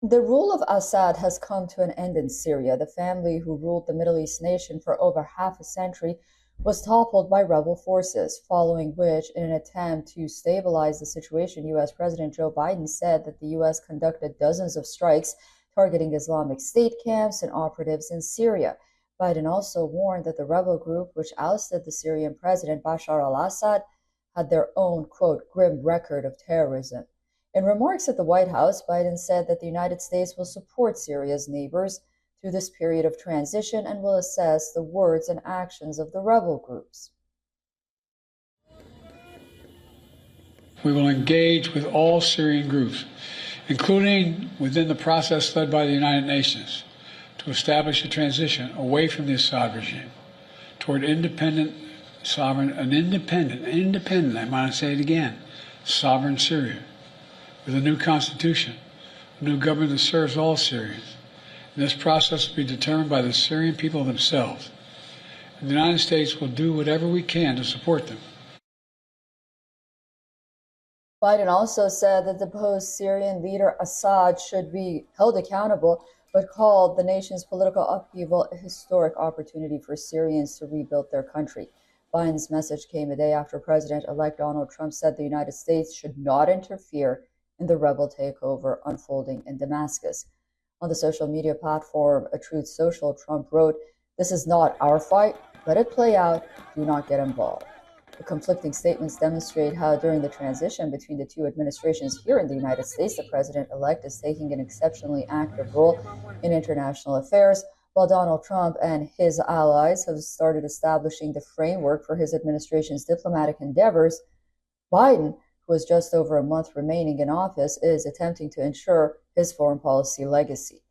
The rule of Assad has come to an end in Syria. The family who ruled the Middle East nation for over half a century was toppled by rebel forces, following which, in an attempt to stabilize the situation, US President Joe Biden said that the US conducted dozens of strikes targeting Islamic State camps and operatives in Syria. Biden also warned that the rebel group, which ousted the Syrian president Bashar al Assad, had their own, quote, grim record of terrorism. In remarks at the White House, Biden said that the United States will support Syria's neighbors through this period of transition and will assess the words and actions of the rebel groups. We will engage with all Syrian groups, including within the process led by the United Nations, to establish a transition away from the Assad regime toward independent, sovereign, I want to say it again, sovereign Syria, with a new constitution, a new government that serves all Syrians. And this process will be determined by the Syrian people themselves. And the United States will do whatever we can to support them. Biden also said that the post-Syrian leader Assad should be held accountable, but called the nation's political upheaval a historic opportunity for Syrians to rebuild their country. Biden's message came a day after President-elect Donald Trump said the United States should not interfere in the rebel takeover unfolding in Damascus. On the social media platform Truth Social, Trump wrote, "This is not our fight. Let it play out. Do not get involved." The conflicting statements demonstrate how during the transition between the two administrations here in the United States, the president-elect is taking an exceptionally active role in international affairs, while Donald Trump and his allies have started establishing the framework for his administration's diplomatic endeavors. Biden, who has just over a month remaining in office, is attempting to ensure his foreign policy legacy.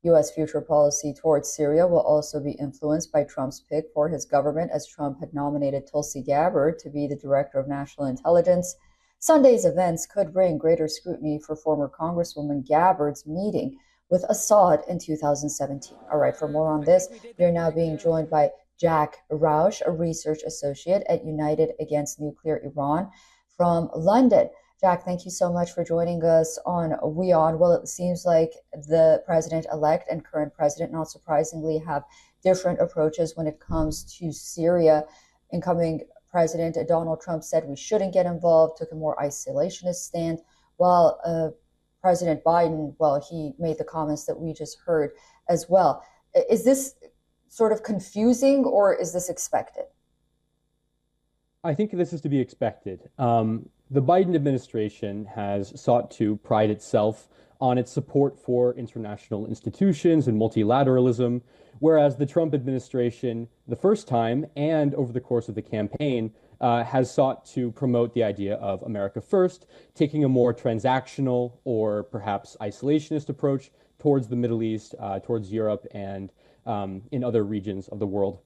U.S. future policy towards Syria will also be influenced by Trump's pick for his government, as Trump had nominated Tulsi Gabbard to be the Director of National Intelligence. Sunday's events could bring greater scrutiny for former Congresswoman Gabbard's meeting with Assad in 2017. All right, for more on this, we are now being joined by Jack Roush, a research associate at United Against Nuclear Iran from London. Jack, thank you so much for joining us on WION. Well, it seems like the president-elect and current president, not surprisingly, have different approaches when it comes to Syria. Incoming President Donald Trump said we shouldn't get involved, took a more isolationist stand, while President Biden, well, he made the comments that we just heard as well. Is this sort of confusing, or is this expected? I think this is to be expected. The Biden administration has sought to pride itself on its support for international institutions and multilateralism, whereas the Trump administration, the first time and over the course of the campaign, has sought to promote the idea of America first, taking a more transactional or perhaps isolationist approach towards the Middle East, towards Europe, and in other regions of the world.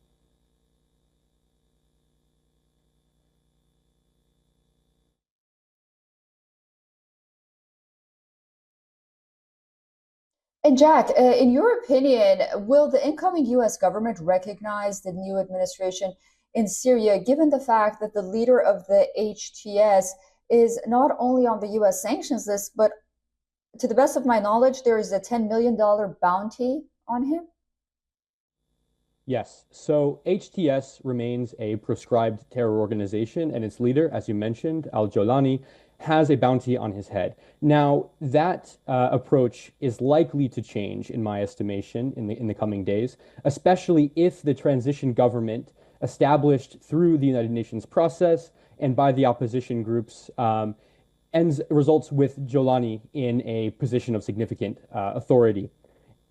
And Jack, in your opinion, will the incoming US government recognize the new administration in Syria, given the fact that the leader of the HTS is not only on the US sanctions list, but to the best of my knowledge, there is a $10 million bounty on him? Yes. So HTS remains a proscribed terror organization, and its leader, as you mentioned, al-Jolani, has a bounty on his head. Now, that approach is likely to change, in my estimation, in the coming days, especially if the transition government established through the United Nations process and by the opposition groups results with Jolani in a position of significant authority.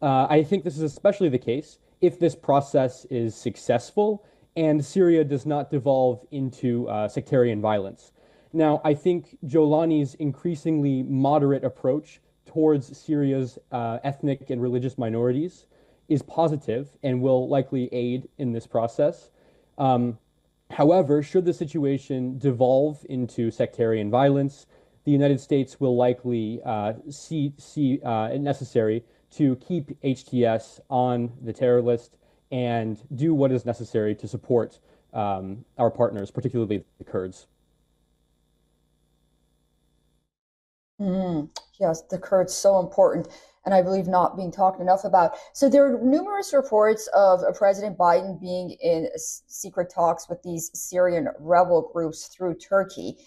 I think this is especially the case if this process is successful and Syria does not devolve into sectarian violence. Now, I think Jolani's increasingly moderate approach towards Syria's ethnic and religious minorities is positive and will likely aid in this process. However, should the situation devolve into sectarian violence, the United States will likely see it necessary to keep HTS on the terror list and do what is necessary to support our partners, particularly the Kurds. Yes, the Kurds so important. and I believe not being talked enough about. So there are numerous reports of President Biden being in secret talks with these Syrian rebel groups through Turkey.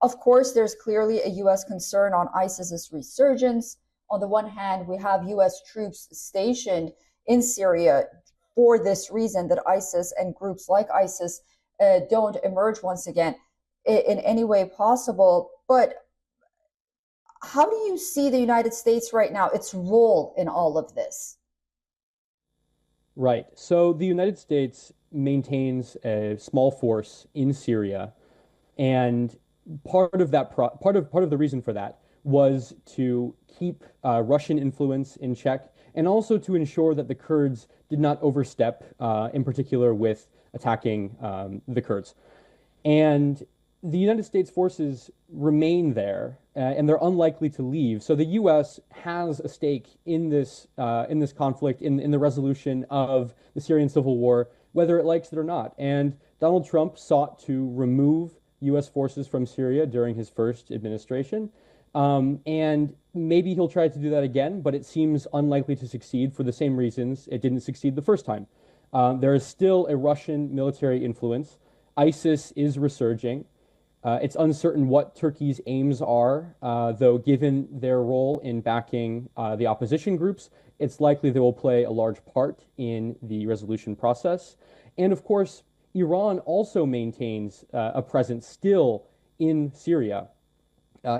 Of course, there's clearly a U.S. concern on ISIS's resurgence. On the one hand, we have U.S. troops stationed in Syria for this reason, that ISIS and groups like ISIS don't emerge once again in any way possible. But how do you see the United States right now, its role in all of this? Right. So the United States maintains a small force in Syria, and part of the reason for that was to keep Russian influence in check, and also to ensure that the Kurds did not overstep, in particular with attacking the Kurds. And the United States forces remain there, and they're unlikely to leave. So the U.S. has a stake in this conflict, in the resolution of the Syrian civil war, whether it likes it or not. And Donald Trump sought to remove U.S. forces from Syria during his first administration. And maybe he'll try to do that again, but it seems unlikely to succeed for the same reasons it didn't succeed the first time. There is still a Russian military influence. ISIS is resurging. It's uncertain what Turkey's aims are, though given their role in backing the opposition groups, it's likely they will play a large part in the resolution process. And of course, Iran also maintains a presence still in Syria.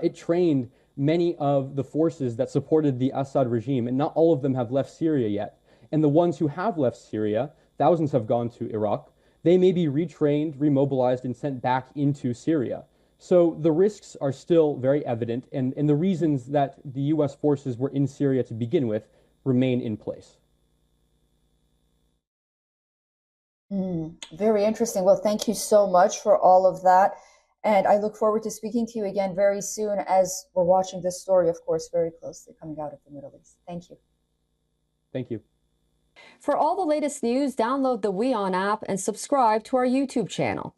It trained many of the forces that supported the Assad regime, and not all of them have left Syria yet. And the ones who have left Syria, thousands have gone to Iraq. They may be retrained, remobilized, and sent back into Syria. So the risks are still very evident, and the reasons that the U.S. forces were in Syria to begin with remain in place. Very interesting. Well, thank you so much for all of that. And I look forward to speaking to you again very soon, as we're watching this story, of course, very closely coming out of the Middle East. Thank you. Thank you. For all the latest news, download the WION app and subscribe to our YouTube channel.